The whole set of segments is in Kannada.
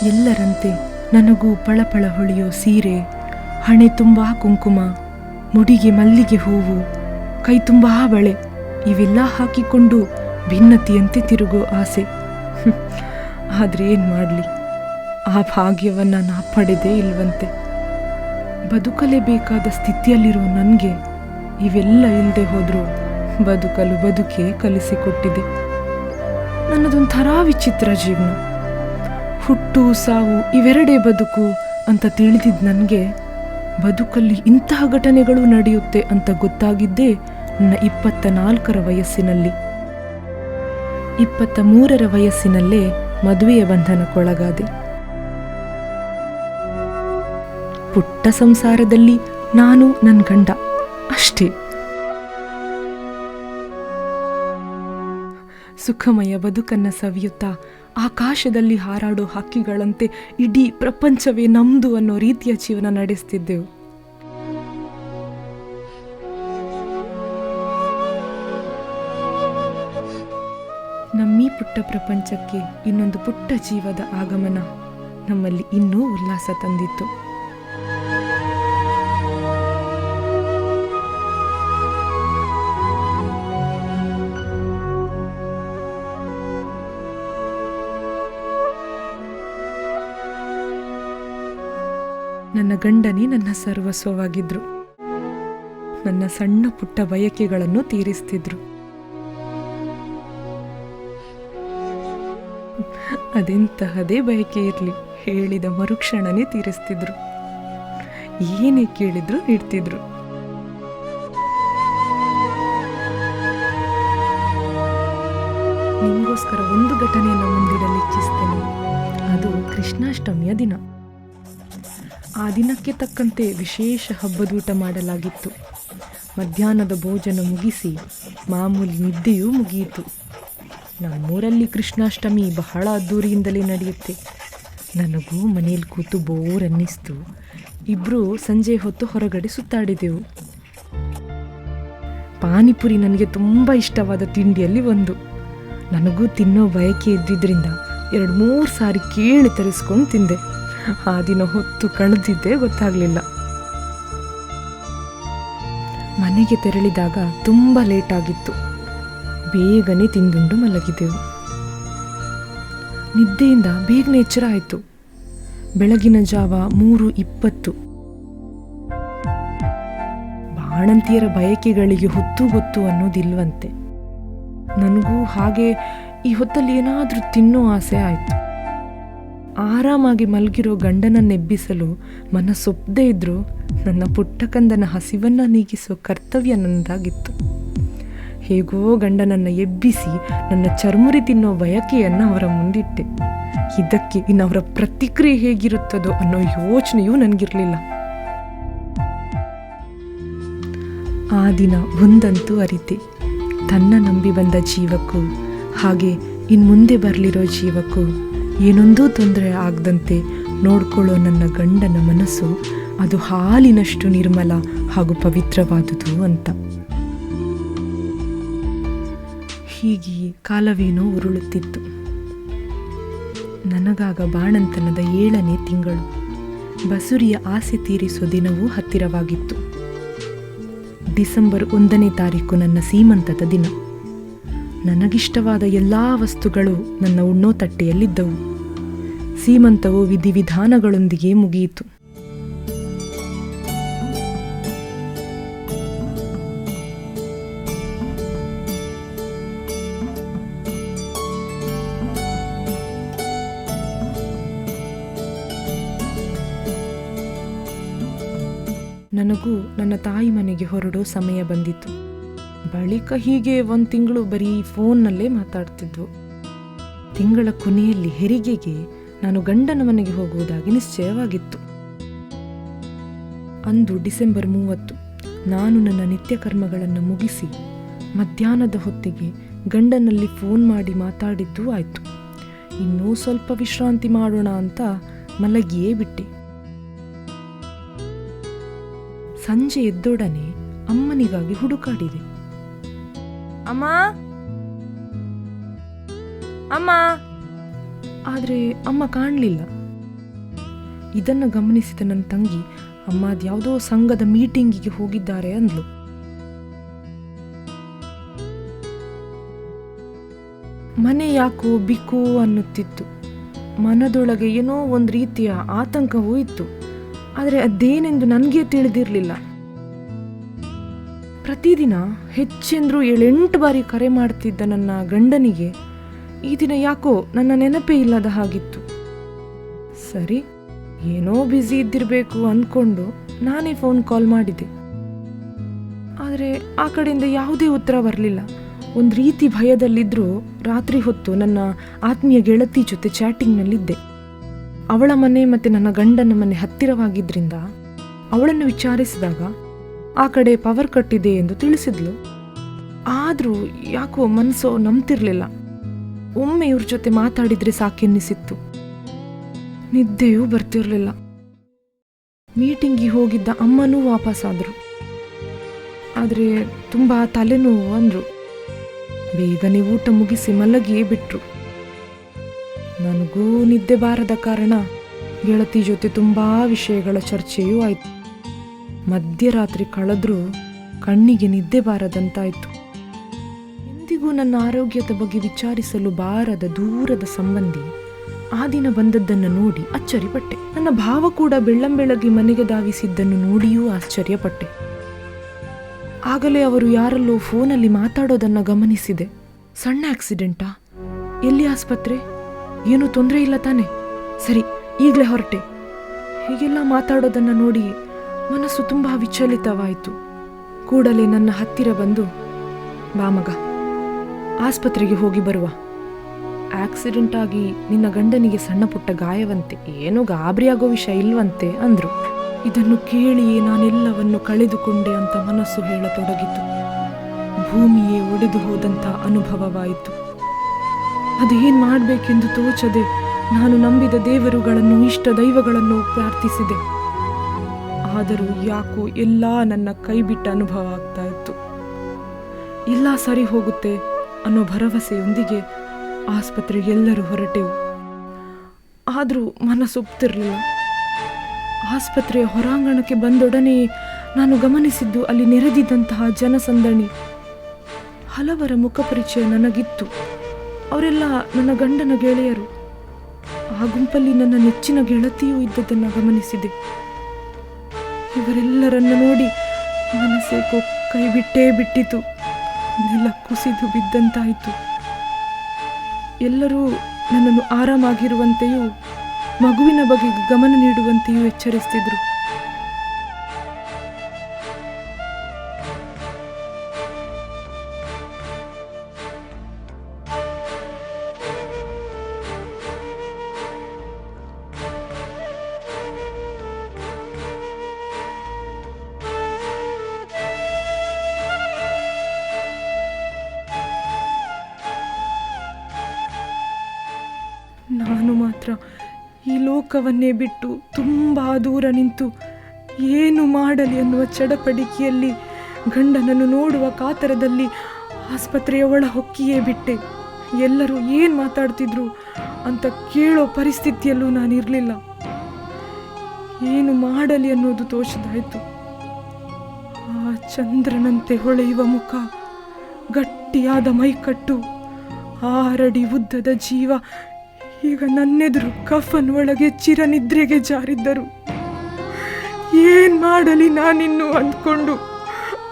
ಎಲ್ಲರಂತೆ ನನಗೂ ಪಳಪಳ ಹೊಳೆಯೋ ಸೀರೆ, ಹಣೆ ತುಂಬ ಕುಂಕುಮ, ಮುಡಿಗೆ ಮಲ್ಲಿಗೆ ಹೂವು, ಕೈ ತುಂಬ ಬಳೆ ಇವೆಲ್ಲ ಹಾಕಿಕೊಂಡು ಭಿನ್ನತಿಯಂತೆ ತಿರುಗೋ ಆಸೆ. ಆದರೆ ಏನು ಮಾಡಲಿ, ಆ ಭಾಗ್ಯವನ್ನು ನಾ ಪಡೆದೇ ಇಲ್ವಂತೆ. ಬದುಕಲೇಬೇಕಾದ ಸ್ಥಿತಿಯಲ್ಲಿರೋ ನನಗೆ ಇವೆಲ್ಲ ಇಲ್ಲದೆ ಹೋದರೂ ಬದುಕಲು ಬದುಕೇ ಕಲಿಸಿಕೊಟ್ಟಿದೆ. ನನ್ನದೊಂಥರ ವಿಚಿತ್ರ ಜೀವನ. ಹುಟ್ಟು ಸಾವು ಇವೆರಡೇ ಬದುಕು ಅಂತ ತಿಳಿದಿದ್ದ ನನಗೆ ಬದುಕಲ್ಲಿ ಇಂತಹ ಘಟನೆಗಳು ನಡೆಯುತ್ತೆ ಅಂತ ಗೊತ್ತಾಗಿದ್ದೇ ನನ್ನ 24ರ ವಯಸ್ಸಿನಲ್ಲಿ. 23ರ ವಯಸ್ಸಿನಲ್ಲೇ ಮದುವೆಯ ಬಂಧನಕ್ಕೊಳಗಾದೆ. ಪುಟ್ಟ ಸಂಸಾರದಲ್ಲಿ ನಾನು ನನ್ನ ಗಂಡ ಅಷ್ಟೇ. ಸುಖಮಯ ಬದುಕನ್ನ ಸವಿಯುತ್ತಾ ಆಕಾಶದಲ್ಲಿ ಹಾರಾಡೋ ಹಕ್ಕಿಗಳಂತೆ ಇಡೀ ಪ್ರಪಂಚವೇ ನಮ್ದು ಅನ್ನೋ ರೀತಿಯ ಜೀವನ ನಡೆಸ್ತಿದ್ದೆವು. ನಮ್ಮೀ ಪುಟ್ಟ ಪ್ರಪಂಚಕ್ಕೆ ಇನ್ನೊಂದು ಪುಟ್ಟ ಜೀವದ ಆಗಮನ ನಮ್ಮಲ್ಲಿ ಇನ್ನೂ ಉಲ್ಲಾಸ ತಂದಿತ್ತು. ನನ್ನ ಗಂಡನೇ ನನ್ನ ಸರ್ವಸ್ವವಾಗಿದ್ರು. ನನ್ನ ಸಣ್ಣ ಪುಟ್ಟ ಬಯಕೆಗಳನ್ನು ತೀರಿಸ್ತಿದ್ರು. ಅದೆಂತಹದೇ ಬಯಕೆ ಇರಲಿ, ಹೇಳಿದ ಮರುಕ್ಷಣನೇ ತೀರಿಸ್ತಿದ್ರು. ಏನೇ ಕೇಳಿದ್ರು ನೀಡ್ತಿದ್ರು. ನಿಮಗೋಸ್ಕರ ಒಂದು ಘಟನೆಯನ್ನು ಮುಂದಿಡಲು ಇಚ್ಛಿಸ್ತೇನೆ. ಅದು ಕೃಷ್ಣಾಷ್ಟಮಿಯ ದಿನ. ಆ ದಿನಕ್ಕೆ ತಕ್ಕಂತೆ ವಿಶೇಷ ಹಬ್ಬದೂಟ ಮಾಡಲಾಗಿತ್ತು. ಮಧ್ಯಾಹ್ನದ ಭೋಜನ ಮುಗಿಸಿ ಮಾಮೂಲಿ ನಿದ್ದೆಯೂ ಮುಗಿಯಿತು. ನಮ್ಮೂರಲ್ಲಿ ಕೃಷ್ಣಾಷ್ಟಮಿ ಬಹಳ ಅದ್ದೂರಿಯಿಂದಲೇ ನಡೆಯುತ್ತೆ. ನನಗೂ ಮನೇಲಿ ಕೂತು ಬೋರ್ ಅನ್ನಿಸ್ತು. ಇಬ್ಬರು ಸಂಜೆ ಹೊತ್ತು ಹೊರಗಡೆ ಸುತ್ತಾಡಿದೆವು. ಪಾನಿಪುರಿ ನನಗೆ ತುಂಬ ಇಷ್ಟವಾದ ತಿಂಡಿಯಲ್ಲಿ ಒಂದು. ನನಗೂ ತಿನ್ನೋ ಬಯಕೆ ಇದ್ದಿದ್ದರಿಂದ 2-3 ಸಾರಿ ಕೇಳಿ ತರಿಸ್ಕೊಂಡು ತಿಂದೆ. ಆ ದಿನ ಹೊತ್ತು ಕಳೆದಿದ್ದೇ ಗೊತ್ತಾಗಲಿಲ್ಲ. ಮನೆಗೆ ತೆರಳಿದಾಗ ತುಂಬ ಲೇಟ್ ಆಗಿತ್ತು. ಬೇಗನೆ ತಿಂದುಂಡು ಮಲಗಿದೆವು. ನಿದ್ದೆಯಿಂದ ಬೇಗನೆ ಎಚ್ಚರ ಆಯಿತು. ಬೆಳಗಿನ ಜಾವ 3:20. ಬಾಣಂತಿಯರ ಬಯಕೆಗಳಿಗೆ ಹೊತ್ತು ಗೊತ್ತು ಅನ್ನೋದಿಲ್ವಂತೆ. ನನಗೂ ಹಾಗೆ ಈ ಹೊತ್ತಲ್ಲಿ ಏನಾದರೂ ತಿನ್ನೋ ಆಸೆ ಆಯಿತು. ಆರಾಮಾಗಿ ಮಲಗಿರೋ ಗಂಡನನ್ನೆಬ್ಬಿಸಲು ಮನಸ್ಸೊಪ್ಪದೇ ಇದ್ರೂ ನನ್ನ ಪುಟ್ಟಕಂದನ ಹಸಿವನ್ನು ನೀಗಿಸೋ ಕರ್ತವ್ಯ ನನ್ನದಾಗಿತ್ತು. ಹೇಗೋ ಗಂಡನನ್ನು ಎಬ್ಬಿಸಿ ನನ್ನ ಚರ್ಮುರಿ ತಿನ್ನೋ ಬಯಕೆಯನ್ನು ಅವರ ಮುಂದಿಟ್ಟೆ. ಇದಕ್ಕೆ ಇನ್ನವರ ಪ್ರತಿಕ್ರಿಯೆ ಹೇಗಿರುತ್ತದೋ ಅನ್ನೋ ಯೋಚನೆಯೂ ನನಗಿರಲಿಲ್ಲ. ಆ ದಿನ ಒಂದಂತೂ ಅರಿತೆ, ತನ್ನ ನಂಬಿ ಬಂದ ಜೀವಕ್ಕೂ ಹಾಗೆ ಇನ್ಮುಂದೆ ಬರಲಿರೋ ಜೀವಕ್ಕೂ ಏನೊಂದೂ ತೊಂದರೆ ಆಗದಂತೆ ನೋಡ್ಕೊಳ್ಳೋ ನನ್ನ ಗಂಡನ ಮನಸ್ಸು ಅದು ಹಾಲಿನಷ್ಟು ನಿರ್ಮಲ ಹಾಗೂ ಪವಿತ್ರವಾದುದು ಅಂತ. ಹೀಗೆಯೇ ಕಾಲವೇನೋ ಉರುಳುತ್ತಿತ್ತು. ನನಗಾಗ ಬಾಣಂತನದ 7ನೇ ತಿಂಗಳು. ಬಸುರಿಯ ಆಸೆ ತೀರಿಸೋ ದಿನವೂ ಹತ್ತಿರವಾಗಿತ್ತು. ಡಿಸೆಂಬರ್ 1ನೇ ತಾರೀಕು ನನ್ನ ಸೀಮಂತದ ದಿನ. ನನಗಿಷ್ಟವಾದ ಎಲ್ಲ ವಸ್ತುಗಳು ನನ್ನ ಉಣ್ಣೋ ತಟ್ಟೆಯಲ್ಲಿದ್ದವು. ಸೀಮಂತವು ವಿಧಿವಿಧಾನಗಳೊಂದಿಗೆ ಮುಗಿಯಿತು. ನನಗೂ ನನ್ನ ತಾಯಿ ಮನೆಗೆ ಹೊರಡೋ ಸಮಯ ಬಂದಿತ್ತು. ಬಳಿಕ ಹೀಗೆ 1 ತಿಂಗಳು ಬರೀ ಫೋನ್ನಲ್ಲೇ ಮಾತಾಡ್ತಿದ್ವು. ತಿಂಗಳ ಕೊನೆಯಲ್ಲಿ ಹೆರಿಗೆಗೆ ನಾನು ಗಂಡನ ಮನೆಗೆ ಹೋಗುವುದಾಗಿ ನಿಶ್ಚಯವಾಗಿತ್ತು. ಅಂದು ಡಿಸೆಂಬರ್ 30. ನಾನು ನನ್ನ ನಿತ್ಯ ಕರ್ಮಗಳನ್ನು ಮುಗಿಸಿ ಮಧ್ಯಾಹ್ನದ ಹೊತ್ತಿಗೆ ಗಂಡನಲ್ಲಿ ಫೋನ್ ಮಾಡಿ ಮಾತಾಡಿದ್ದೂ ಆಯಿತು. ಇನ್ನೂ ಸ್ವಲ್ಪ ವಿಶ್ರಾಂತಿ ಮಾಡೋಣ ಅಂತ ಮಲಗಿಯೇ ಬಿಟ್ಟೆ. ಸಂಜೆ ಎದ್ದೊಡನೆ ಅಮ್ಮನಿಗಾಗಿ ಹುಡುಕಾಡಿದೆ. ಅಮ್ಮ ಅಮ್ಮ, ಆದರೆ ಅಮ್ಮ ಕಾಣಲಿಲ್ಲ. ಇದನ್ನು ಗಮನಿಸಿದ ನನ್ನ ತಂಗಿ, ಅಮ್ಮ ಅದ್ಯಾವುದೋ ಸಂಘದ ಮೀಟಿಂಗಿಗೆ ಹೋಗಿದ್ದಾರೆ ಅಂದ್ಲು. ಮನೆ ಯಾಕೋ ಬಿಕೋ ಅನ್ನುತ್ತಿತ್ತು. ಮನದೊಳಗೆ ಏನೋ ಒಂದು ರೀತಿಯ ಆತಂಕವೂ ಇತ್ತು. ಆದರೆ ಅದೇನೆಂದು ನನಗೇ ತಿಳಿದಿರಲಿಲ್ಲ. ಪ್ರತಿದಿನ ಹೆಚ್ಚೆಂದ್ರೂ 7-8 ಬಾರಿ ಕರೆ ಮಾಡ್ತಿದ್ದ ನನ್ನ ಗಂಡನಿಗೆ ಈ ದಿನ ಯಾಕೋ ನನ್ನ ನೆನಪೇ ಇಲ್ಲದ ಹಾಗಿತ್ತು. ಸರಿ, ಏನೋ ಬ್ಯುಸಿ ಇದ್ದಿರಬೇಕು ಅಂದ್ಕೊಂಡು ನಾನೇ ಫೋನ್ ಕಾಲ್ ಮಾಡಿದೆ. ಆದರೆ ಆ ಕಡೆಯಿಂದ ಯಾವುದೇ ಉತ್ತರ ಬರಲಿಲ್ಲ. ಒಂದು ರೀತಿ ಭಯದಲ್ಲಿದ್ದರೂ ರಾತ್ರಿ ಹೊತ್ತು ನನ್ನ ಆತ್ಮೀಯ ಗೆಳತಿ ಜೊತೆ ಚಾಟಿಂಗ್ನಲ್ಲಿದ್ದೆ. ಅವಳ ಮನೆ ಮತ್ತು ನನ್ನ ಗಂಡನ ಮನೆ ಹತ್ತಿರವಾಗಿದ್ದರಿಂದ ಅವಳನ್ನು ವಿಚಾರಿಸಿದಾಗ ಆ ಕಡೆ ಪವರ್ ಕಟ್ ಇದೆ ಎಂದು ತಿಳಿಸಿದ್ಲು. ಆದರೂ ಯಾಕೋ ಮನಸ್ಸು ನಂಬ್ತಿರ್ಲಿಲ್ಲ. ಒಮ್ಮೆ ಇವ್ರ ಜೊತೆ ಮಾತಾಡಿದ್ರೆ ಸಾಕೆನ್ನಿಸಿತ್ತು. ನಿದ್ದೆಯೂ ಬರ್ತಿರ್ಲಿಲ್ಲ. ಮೀಟಿಂಗಿಗೆ ಹೋಗಿದ್ದ ಅಮ್ಮನೂ ವಾಪಸ್ಸಾದರು. ಆದರೆ ತುಂಬ ತಲೆನೋವು ಅಂದರು. ಬೇಗನೆ ಊಟ ಮುಗಿಸಿ ಮಲಗಿಯೇ ಬಿಟ್ರು. ನನಗೂ ನಿದ್ದೆ ಬಾರದ ಕಾರಣ ಗೆಳತಿ ಜೊತೆ ತುಂಬ ವಿಷಯಗಳ ಚರ್ಚೆಯೂ ಆಯಿತು. ಮಧ್ಯರಾತ್ರಿ ಕಳೆದ್ರೂ ಕಣ್ಣಿಗೆ ನಿದ್ದೆ ಬಾರದಂತಾಯಿತು. ಎಂದಿಗೂ ನನ್ನ ಆರೋಗ್ಯದ ಬಗ್ಗೆ ವಿಚಾರಿಸಲು ಬಾರದ ದೂರದ ಸಂಬಂಧಿ ಆ ದಿನ ಬಂದದ್ದನ್ನು ನೋಡಿ ಅಚ್ಚರಿಪಟ್ಟೆ. ನನ್ನ ಭಾವ ಕೂಡ ಬೆಳ್ಳಂಬೆಳಗ್ಗೆ ಮನೆಗೆ ಧಾವಿಸಿದ್ದನ್ನು ನೋಡಿಯೂ ಆಶ್ಚರ್ಯಪಟ್ಟೆ. ಆಗಲೇ ಅವರು ಯಾರಲ್ಲೋ ಫೋನಲ್ಲಿ ಮಾತಾಡೋದನ್ನು ಗಮನಿಸಿದೆ. ಸಣ್ಣ ಆಕ್ಸಿಡೆಂಟಾ? ಎಲ್ಲಿ ಆಸ್ಪತ್ರೆ? ಏನೂ ತೊಂದರೆ ಇಲ್ಲ ತಾನೆ? ಸರಿ, ಈಗಲೇ ಹೊರಟೆ. ಹೀಗೆಲ್ಲ ಮಾತಾಡೋದನ್ನು ನೋಡಿ ಮನಸ್ಸು ತುಂಬ ವಿಚಲಿತವಾಯಿತು. ಕೂಡಲೇ ನನ್ನ ಹತ್ತಿರ ಬಂದು, ಬಾ ಮಗ, ಆಸ್ಪತ್ರೆಗೆ ಹೋಗಿ ಬರುವ. ಆಕ್ಸಿಡೆಂಟ್ ಆಗಿ ನಿನ್ನ ಗಂಡನಿಗೆ ಸಣ್ಣ ಪುಟ್ಟ ಗಾಯವಂತೆ, ಏನೂ ಗಾಬರಿಯಾಗೋ ವಿಷಯ ಇಲ್ವಂತೆ ಅಂದರು. ಇದನ್ನು ಕೇಳಿಯೇ ನಾನೆಲ್ಲವನ್ನು ಕಳೆದುಕೊಂಡೆ ಅಂತ ಮನಸ್ಸು ಹೇಳತೊಡಗಿತು. ಭೂಮಿಯೇ ಒಡೆದು ಹೋದಂಥ ಅನುಭವವಾಯಿತು. ಅದೇನು ಮಾಡಬೇಕೆಂದು ತೋಚದೆ ನಾನು ನಂಬಿದ ದೇವರುಗಳನ್ನು, ಇಷ್ಟ ದೈವಗಳನ್ನು ಪ್ರಾರ್ಥಿಸಿದೆ. ಆದರೂ ಯಾಕೋ ಎಲ್ಲ ನನ್ನ ಕೈಬಿಟ್ಟ ಅನುಭವ ಆಗ್ತಾ ಇತ್ತು. ಎಲ್ಲ ಸರಿ ಹೋಗುತ್ತೆ ಅನ್ನೋ ಭರವಸೆಯೊಂದಿಗೆ ಆಸ್ಪತ್ರೆಗೆ ಎಲ್ಲರೂ ಹೊರಟೆವು. ಆದರೂ ಮನಸ್ಸೊಪ್ತಿರಲಿಲ್ಲ. ಆಸ್ಪತ್ರೆಯ ಹೊರಾಂಗಣಕ್ಕೆ ಬಂದೊಡನೆ ನಾನು ಗಮನಿಸಿದ್ದು ಅಲ್ಲಿ ನೆರೆದಿದ್ದಂತಹ ಜನಸಂದಣಿ. ಹಲವರ ಮುಖಪರಿಚಯ ನನಗಿತ್ತು. ಅವರೆಲ್ಲ ನನ್ನ ಗಂಡನ ಗೆಳೆಯರು. ಆ ಗುಂಪಲ್ಲಿ ನನ್ನ ನೆಚ್ಚಿನ ಗೆಳತಿಯೂ ಇದ್ದದನ್ನು ಗಮನಿಸಿದೆ. ಇವರೆಲ್ಲರನ್ನ ನೋಡಿ ಮನಸ್ಸೇಕೋ ಕೈ ಬಿಟ್ಟೇ ಬಿಟ್ಟಿತು. ನೆಲ ಕುಸಿದು ಬಿದ್ದಂತಾಯಿತು. ಎಲ್ಲರೂ ನನ್ನನ್ನು ಆರಾಮಾಗಿರುವಂತೆಯೂ ಮಗುವಿನ ಬಗ್ಗೆ ಗಮನ ನೀಡುವಂತೆಯೂ ಎಚ್ಚರಿಸ್ತಿದ್ರು. ನಾನು ಮಾತ್ರ ಈ ಲೋಕವನ್ನೇ ಬಿಟ್ಟು ತುಂಬ ದೂರ ನಿಂತು ಏನು ಮಾಡಲಿ ಅನ್ನುವ ಚಡಪಡಿಕೆಯಲ್ಲಿ, ಗಂಡನನ್ನು ನೋಡುವ ಕಾತರದಲ್ಲಿ ಆಸ್ಪತ್ರೆಯ ಒಳ ಹೊಕ್ಕಿಯೇ ಬಿಟ್ಟೆ. ಎಲ್ಲರೂ ಏನು ಮಾತಾಡ್ತಿದ್ರು ಅಂತ ಕೇಳೋ ಪರಿಸ್ಥಿತಿಯಲ್ಲೂ ನಾನಿರಲಿಲ್ಲ. ಏನು ಮಾಡಲಿ ಅನ್ನೋದು ತೋಚದಾಯಿತು. ಆ ಚಂದ್ರನಂತೆ ಹೊಳೆಯುವ ಮುಖ, ಗಟ್ಟಿಯಾದ ಮೈಕಟ್ಟು, 6 ಅಡಿ ಉದ್ದದ ಜೀವ ಈಗ ನನ್ನೆದುರು ಕಫನ್ ಒಳಗೆ ಚಿರನಿದ್ರೆಗೆ ಜಾರಿದ್ದರು. ಏನ್ ಮಾಡಲಿ ನಾನಿನ್ನು ಅಂದ್ಕೊಂಡು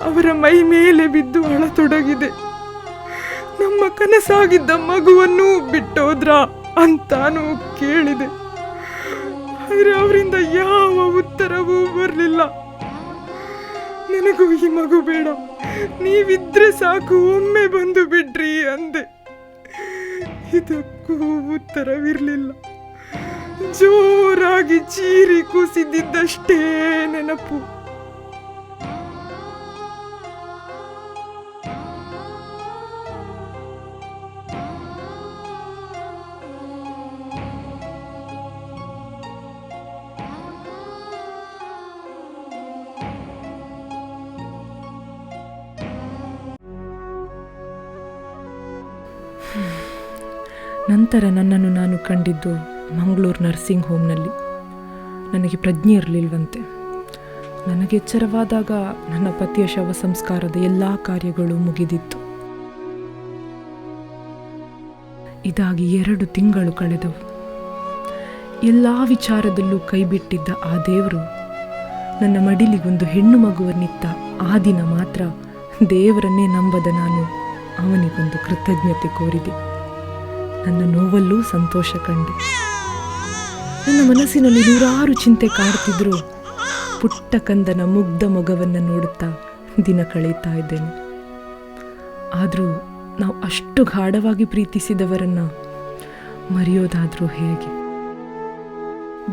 ಅವರ ಮೈ ಮೇಲೆ ಬಿದ್ದು ಅಳತೊಡಗಿದೆ. ನಮ್ಮ ಕನಸಾಗಿದ್ದ ಮಗುವನ್ನು ಬಿಟ್ಟೋದ್ರ ಅಂತಾನೂ ಕೇಳಿದೆ. ಆದರೆ ಅವರಿಂದ ಯಾವ ಉತ್ತರವೂ ಬರಲಿಲ್ಲ. ನನಗೂ ಈ ಮಗು ಬೇಡ, ನೀವಿದ್ರೆ ಸಾಕು, ಒಮ್ಮೆ ಬಂದು ಬಿಡ್ರಿ ಅಂದೆ. ಇದಕ್ಕೂ ಉತ್ತರವಿರಲಿಲ್ಲ. ಜೋರಾಗಿ ಚೀರಿ ಕುಸಿದಿದ್ದಷ್ಟೇ ನೆನಪು. ನಂತರ ನನ್ನನ್ನು ನಾನು ಕಂಡಿದ್ದು ಮಂಗಳೂರು ನರ್ಸಿಂಗ್ ಹೋಮ್ನಲ್ಲಿ. ನನಗೆ ಪ್ರಜ್ಞೆ ಇರಲಿಲ್ವಂತೆ. ನನಗೆ ಎಚ್ಚರವಾದಾಗ ನನ್ನ ಪತಿಯ ಶವ ಸಂಸ್ಕಾರದ ಎಲ್ಲ ಕಾರ್ಯಗಳು ಮುಗಿದಿತ್ತು. ಇದಾಗಿ 2 ತಿಂಗಳು ಕಳೆದವು. ಎಲ್ಲ ವಿಚಾರದಲ್ಲೂ ಕೈಬಿಟ್ಟಿದ್ದ ಆ ದೇವರು ನನ್ನ ಮಡಿಲಿಗೊಂದು ಹೆಣ್ಣು ಮಗುವನ್ನಿತ್ತ ಆ ದಿನ ಮಾತ್ರ ದೇವರನ್ನೇ ನಂಬದ ನಾನು ಅವನಿಗೊಂದು ಕೃತಜ್ಞತೆ ಕೋರಿದೆ. ನನ್ನ ನೋವಲ್ಲೂ ಸಂತೋಷ ಕಂಡೆ. ನನ್ನ ಮನಸ್ಸಿನಲ್ಲಿ 100 ಚಿಂತೆ ಕಾಡ್ತಿದ್ರು. ಪುಟ್ಟ ಕಂದನ ಮುಗ್ಧ ಮೊಗವನ್ನು ನೋಡುತ್ತಾ ದಿನ ಕಳೀತಾ ಇದ್ದೇನೆ. ಆದರೂ ನಾವು ಅಷ್ಟು ಗಾಢವಾಗಿ ಪ್ರೀತಿಸಿದವರನ್ನ ಮರೆಯೋದಾದರೂ ಹೇಗೆ?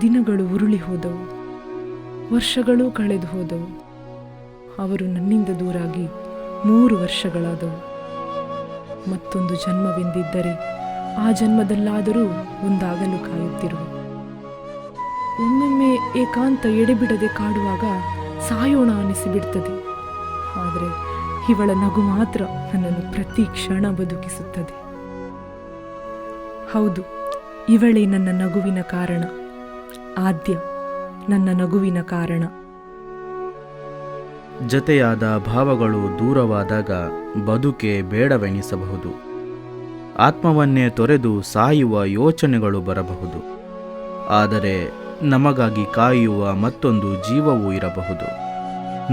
ದಿನಗಳು ಉರುಳಿ ಹೋದವು, ವರ್ಷಗಳೂ ಕಳೆದು ಹೋದವು. ಅವರು ನನ್ನಿಂದ ದೂರಾಗಿ 3 ವರ್ಷಗಳಾದವು. ಮತ್ತೊಂದು ಜನ್ಮವೆಂದಿದ್ದರೆ ಆ ಜನ್ಮದಲ್ಲಾದರೂ ಒಂದಾಗಲು ಕಾಯುತ್ತಿರುವೆ. ಒಮ್ಮೊಮ್ಮೆ ಏಕಾಂತ ಎಡೆಬಿಡದೆ ಕಾಡುವಾಗ ಸಾಯೋಣ ಅನಿಸಿಬಿಡ್ತದೆ. ಆದರೆ ಇವಳ ನಗು ಮಾತ್ರ ನನ್ನನ್ನು ಪ್ರತಿ ಕ್ಷಣ ಬದುಕಿಸುತ್ತದೆ. ಹೌದು, ಇವಳೇ ನನ್ನ ನಗುವಿನ ಕಾರಣ. ಆದ್ಯ ನನ್ನ ನಗುವಿನ ಕಾರಣ. ಜತೆಯಾದ ಭಾವಗಳು ದೂರವಾದಾಗ ಬದುಕೆ ಬೇಡವೆನಿಸಬಹುದು. ಆತ್ಮವನ್ನೇ ತೊರೆದು ಸಾಯುವ ಯೋಚನೆಗಳು ಬರಬಹುದು. ಆದರೆ ನಮಗಾಗಿ ಕಾಯುವ ಮತ್ತೊಂದು ಜೀವವೂ ಇರಬಹುದು.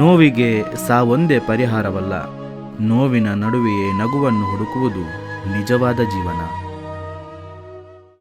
ನೋವಿಗೆ ಸಾವೊಂದೇ ಪರಿಹಾರವಲ್ಲ. ನೋವಿನ ನಡುವೆಯೇ ನಗುವನ್ನು ಹುಡುಕುವುದು ನಿಜವಾದ ಜೀವನ.